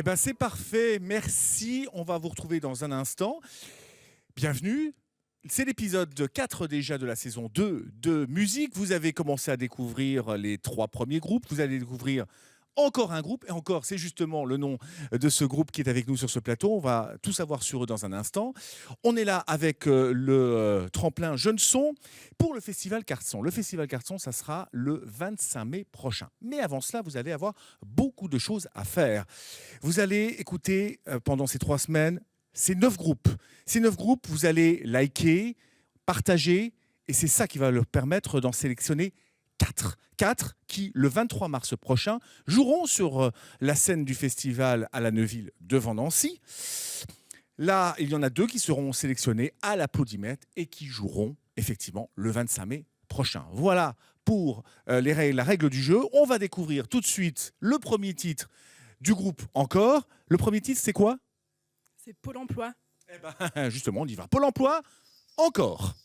Eh ben c'est parfait, merci. On va vous retrouver dans un instant. Bienvenue. C'est l'épisode 4 déjà de la saison 2 de musique. Vous avez commencé à découvrir les 3 premiers groupes. Vous allez découvrir encore un groupe. Et encore, c'est justement le nom de ce groupe qui est avec nous sur ce plateau. On va tout savoir sur eux dans un instant. On est là avec le tremplin Jeune Son pour le Festival Cartson. Le Festival Cartson, ça sera le 25 mai prochain. Mais avant cela, vous allez avoir beaucoup de choses à faire. Vous allez écouter pendant ces 3 semaines ces 9 groupes. Ces 9 groupes, vous allez liker, partager, et c'est ça qui va leur permettre d'en sélectionner 4. 4 qui, le 23 mars prochain, joueront sur la scène du festival à la Neuville devant Nancy. Là, il y en a 2 qui seront sélectionnés à l'applaudimètre et qui joueront effectivement le 25 mai prochain. Voilà pour la règle du jeu. On va découvrir tout de suite le premier titre du groupe Encore. Le premier titre, c'est quoi ? C'est Pôle emploi. Eh ben, justement, on y va. Pôle emploi, Encore.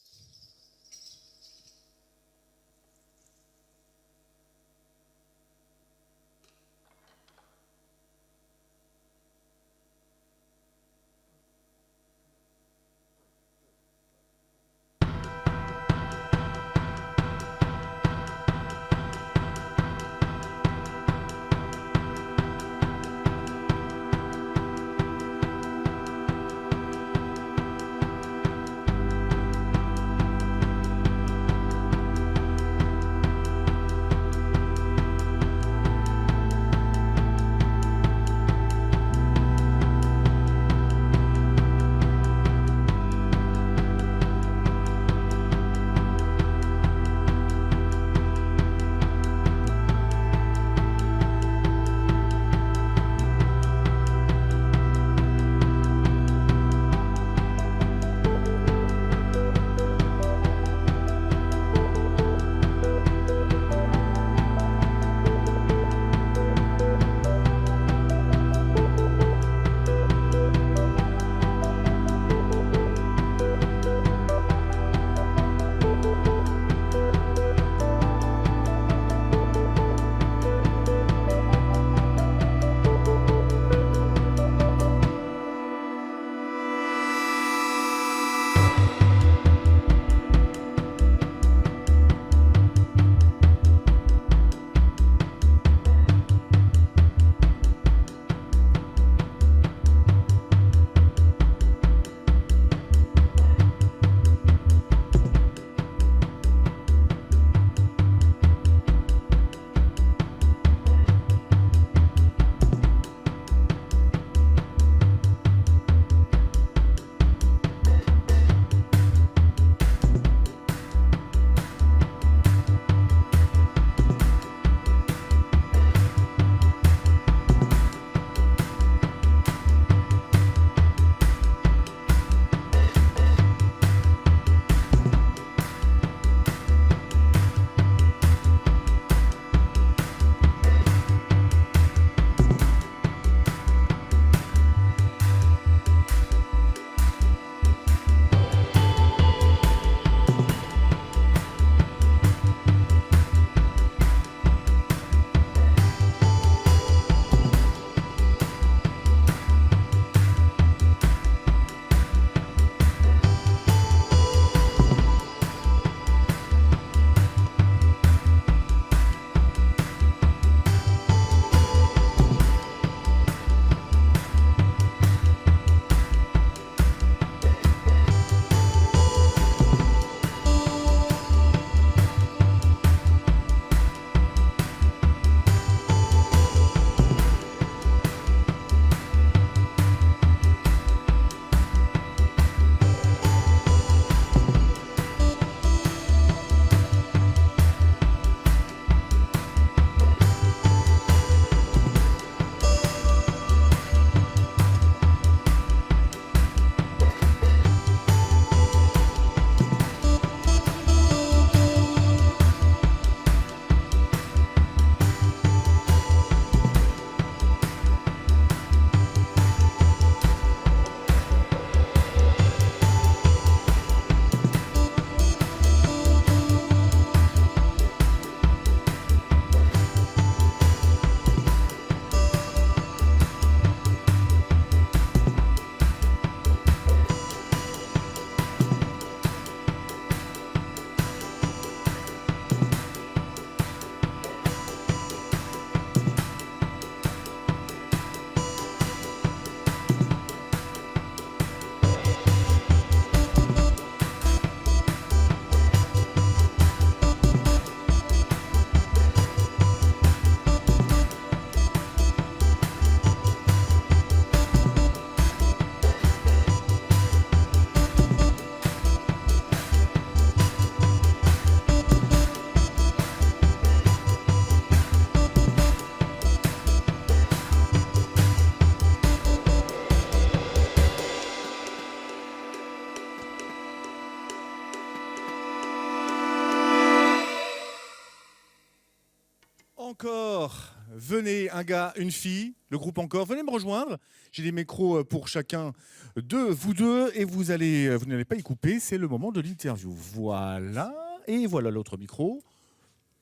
Encore, venez, un gars, une fille, le groupe Encore, venez me rejoindre. J'ai des micros pour chacun de vous deux et vous n'allez pas y couper, c'est le moment de l'interview. Voilà, et voilà l'autre micro.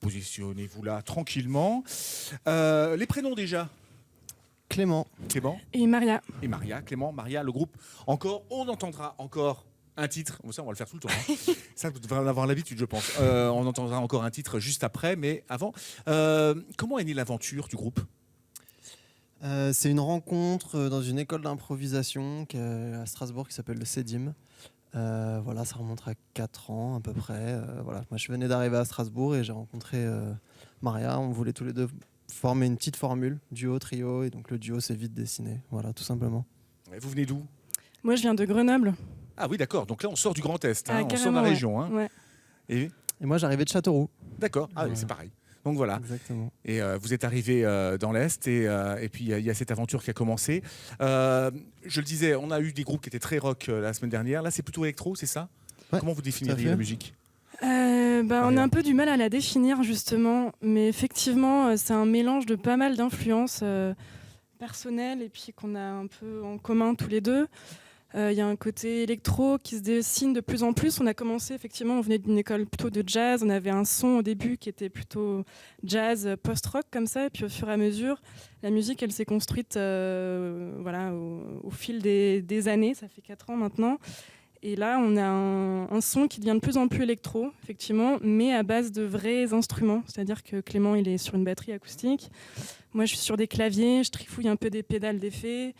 Positionnez-vous là tranquillement. Les prénoms déjà. Clément. Clément. Et Maria. Et Maria. Clément, Maria, le groupe Encore. On entendra encore un titre. Ça, on va le faire tout le temps. Hein. Ça, vous devrez en avoir l'habitude, je pense. On entendra encore un titre juste après, mais avant. Comment est née l'aventure du groupe ? C'est une rencontre dans une école d'improvisation à Strasbourg qui s'appelle le CEDIM. Voilà, ça remonte à 4 ans à peu près. Voilà. Moi, je venais d'arriver à Strasbourg et j'ai rencontré Maria. On voulait tous les deux former une petite formule, duo, trio, et donc le duo s'est vite dessiné. Voilà, tout simplement. Et vous venez d'où ? Moi, je viens de Grenoble. Ah oui, d'accord. Donc là, on sort du Grand Est. Hein. On sort de la Carrément, région. Hein. Ouais. Et moi, j'arrivais de Châteauroux. d'accord. Ah oui, Voilà. c'est pareil. Donc voilà. Exactement. Et vous êtes arrivé dans l'Est et puis il y a cette aventure qui a commencé. Je le disais, on a eu des groupes qui étaient très rock la semaine dernière. Là, c'est plutôt électro, c'est ça ? Ouais, Comment vous définiriez fait. la musique ? On a un peu du mal à la définir justement, mais effectivement, c'est un mélange de pas mal d'influences personnelles et puis qu'on a un peu en commun tous les deux. Il y a un côté électro qui se dessine de plus en plus. On a commencé, effectivement, on venait d'une école plutôt de jazz. On avait un son au début qui était plutôt jazz, post-rock comme ça. Et puis au fur et à mesure, la musique, elle s'est construite voilà, au fil des années. Ça fait 4 ans maintenant. Et là, on a un son qui devient de plus en plus électro, effectivement, mais à base de vrais instruments. C'est-à-dire que Clément, il est sur une batterie acoustique. Moi, je suis sur des claviers, je trifouille un peu des pédales d'effet,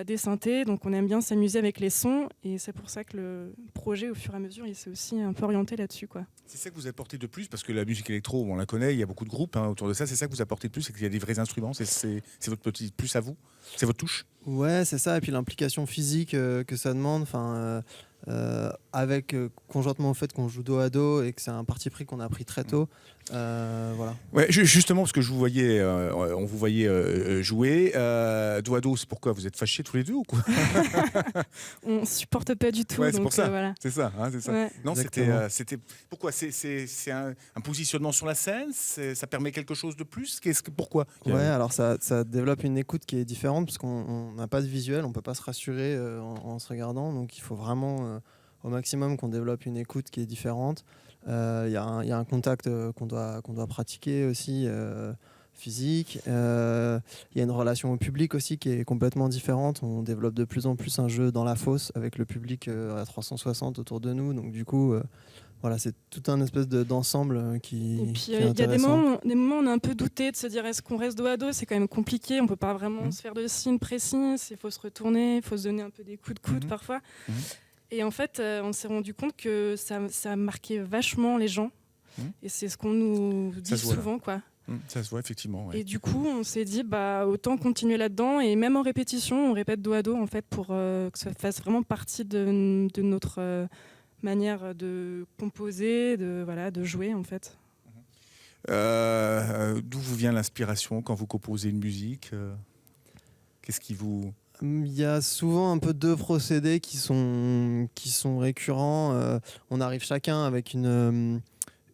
des synthés. Donc, on aime bien s'amuser avec les sons. Et c'est pour ça que le projet, au fur et à mesure, il s'est aussi un peu orienté là-dessus, quoi. C'est ça que vous apportez de plus, parce que la musique électro, on la connaît, il y a beaucoup de groupes autour de ça. C'est ça que vous apportez de plus, c'est qu'il y a des vrais instruments. C'est votre petit plus à vous. C'est votre touche. Ouais, c'est ça. Et puis l'implication physique que ça demande. Avec conjointement au fait qu'on joue dos à dos et que c'est un parti pris qu'on a pris très tôt. Voilà. Ouais, justement, parce que je vous voyais, on vous voyait jouer. Dos à dos, c'est pourquoi vous êtes fâchés tous les deux ou quoi ? On supporte pas du tout. Ouais, c'est donc, pour ça. voilà. C'est ça, hein, c'est ça. Ouais. Non, Exactement. c'était pourquoi c'est un positionnement sur la scène. Ça permet quelque chose de plus. Pourquoi ? Ouais, alors ça développe une écoute qui est différente parce qu'on n'a pas de visuel, on peut pas se rassurer en se regardant, donc il faut vraiment au maximum qu'on développe une écoute qui est différente. Il y a un contact qu'on doit pratiquer aussi, physique. Il y a une relation au public aussi qui est complètement différente. On développe de plus en plus un jeu dans la fosse avec le public à 360 autour de nous, donc du coup voilà, c'est tout un espèce d'ensemble qui Et puis qui est il y a des intéressant. moments où on a un peu douté de se dire est-ce qu'on reste dos à dos, c'est quand même compliqué, on peut pas vraiment se faire de signes précis, il faut se retourner, il faut se donner un peu des coups de coude parfois. Et en fait, on s'est rendu compte que ça marquait vachement les gens. Et c'est ce qu'on nous dit souvent, quoi. Ça se voit effectivement. Ouais. Et du coup, on s'est dit autant continuer là-dedans. Et même en répétition, on répète dos à dos en fait pour que ça fasse vraiment partie de notre manière de composer, de jouer en fait. D'où vous vient l'inspiration quand vous composez une musique ? Qu'est-ce qui vous... Il y a souvent un peu 2 procédés qui sont récurrents. On arrive chacun avec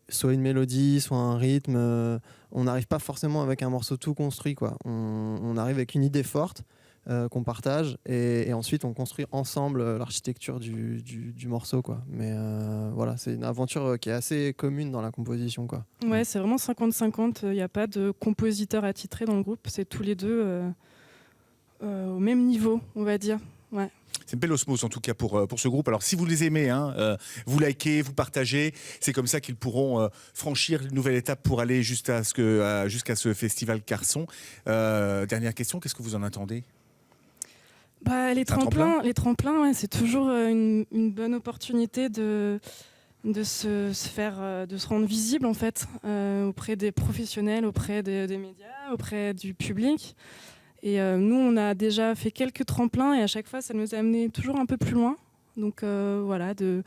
soit une mélodie, soit un rythme. On n'arrive pas forcément avec un morceau tout construit, quoi. On arrive avec une idée forte qu'on partage et ensuite on construit ensemble l'architecture du morceau, quoi. Mais voilà, c'est une aventure qui est assez commune dans la composition, quoi. Ouais, c'est vraiment 50-50. Il n'y a pas de compositeur attitré dans le groupe. C'est tous les deux au même niveau, on va dire. Ouais. C'est une belle osmose en tout cas pour ce groupe. Alors si vous les aimez, vous likez, vous partagez, c'est comme ça qu'ils pourront franchir une nouvelle étape pour aller jusqu'à ce festival Carson. Dernière question, qu'est-ce que vous en attendez ? Les tremplins, ouais, c'est toujours une bonne opportunité de se rendre visible en fait auprès des professionnels, auprès des médias, auprès du public. Et nous, on a déjà fait quelques tremplins et à chaque fois, ça nous a amené toujours un peu plus loin. Donc voilà, que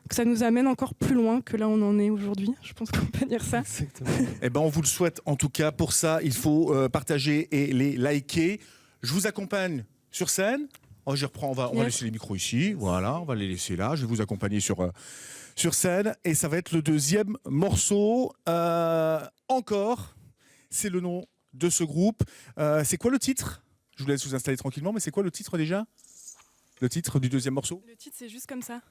ça nous amène encore plus loin que là on en est aujourd'hui. Je pense qu'on peut dire ça. Exactement. Eh ben, on vous le souhaite en tout cas. Pour ça, il faut partager et les liker. Je vous accompagne sur scène. Oh, je reprends, on va laisser les micros ici. Voilà, on va les laisser là. Je vais vous accompagner sur scène. Et ça va être le deuxième morceau. Encore. c'est le nom de ce groupe. C'est quoi le titre ? Je vous laisse vous installer tranquillement, mais c'est quoi le titre déjà ? Le titre du deuxième morceau ? Le titre, c'est Juste comme ça.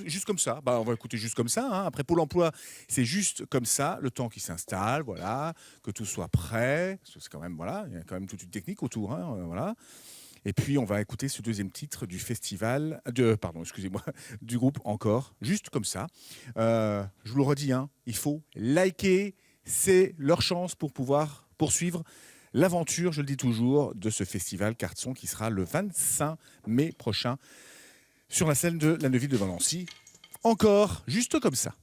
Juste comme ça. Bah, on va écouter Juste comme ça. Hein. Après Pôle emploi, c'est juste comme ça, le temps qui s'installe, voilà, que tout soit prêt. C'est quand même, voilà, il y a quand même toute une technique autour, hein, voilà. Et puis on va écouter ce deuxième titre du festival, du groupe Encore, juste comme ça. Je vous le redis, hein, il faut liker, c'est leur chance pour pouvoir poursuivre l'aventure, je le dis toujours, de ce festival Cartson qui sera le 25 mai prochain sur la scène de la Neuville de Valency. Encore, juste comme ça.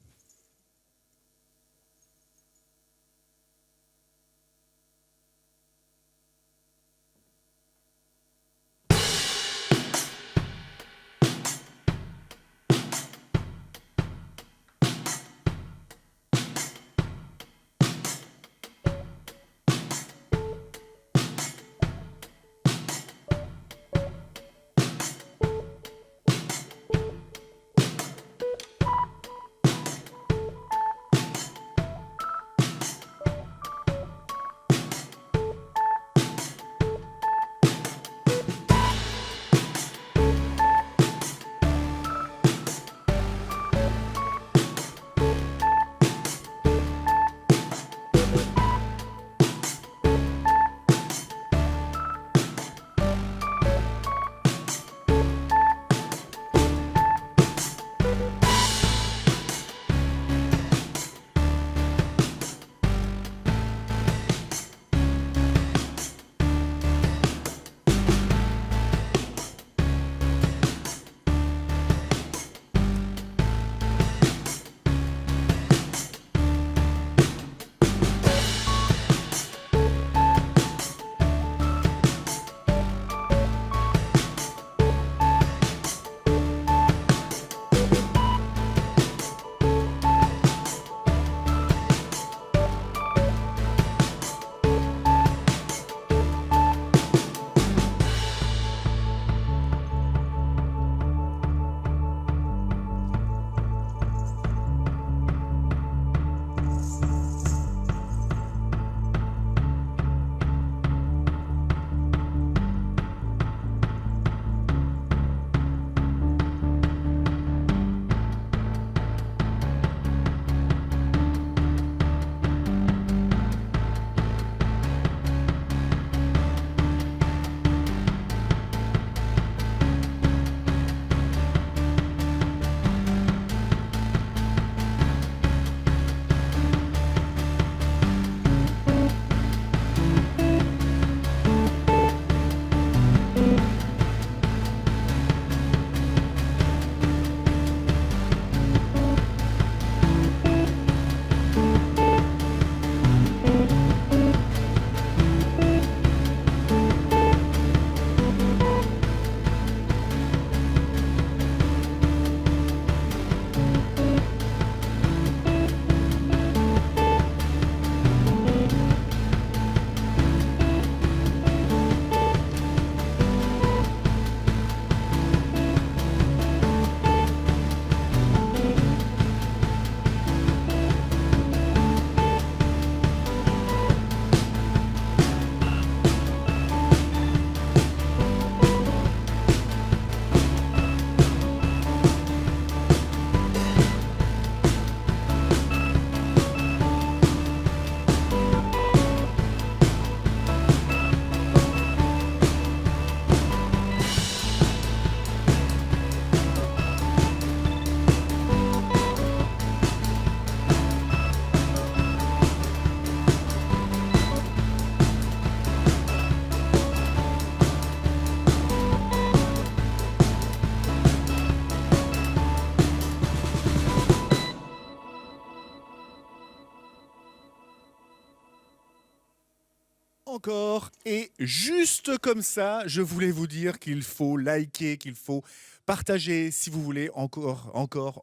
Encore et juste comme ça, je voulais vous dire qu'il faut liker, qu'il faut partager si vous voulez encore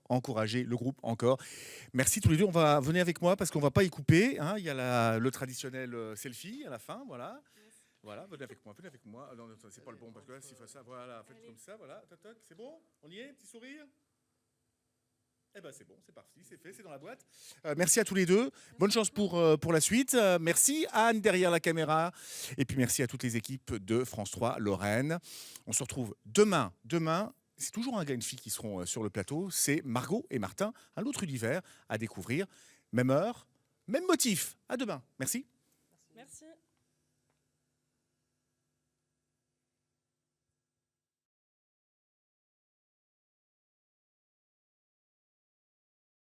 encourager le groupe Encore. Merci tous les deux. Venez avec moi parce qu'on va pas y couper. Hein. Il y a le traditionnel selfie à la fin, voilà. Voilà, venez avec moi, venez avec moi. Non, c'est pas le bon parce que là, s'il faut ça, voilà, faites comme ça, voilà. Toc, toc, c'est bon. On y est, petit sourire. Eh ben c'est bon, c'est parti, c'est fait, c'est dans la boîte. Merci à tous les deux. Bonne chance pour la suite. Merci à Anne derrière la caméra. Et puis merci à toutes les équipes de France 3 Lorraine. On se retrouve demain. Demain, c'est toujours un gars et une fille qui seront sur le plateau. C'est Margot et Martin, un autre univers à découvrir. Même heure, même motif. À demain. Merci. Merci.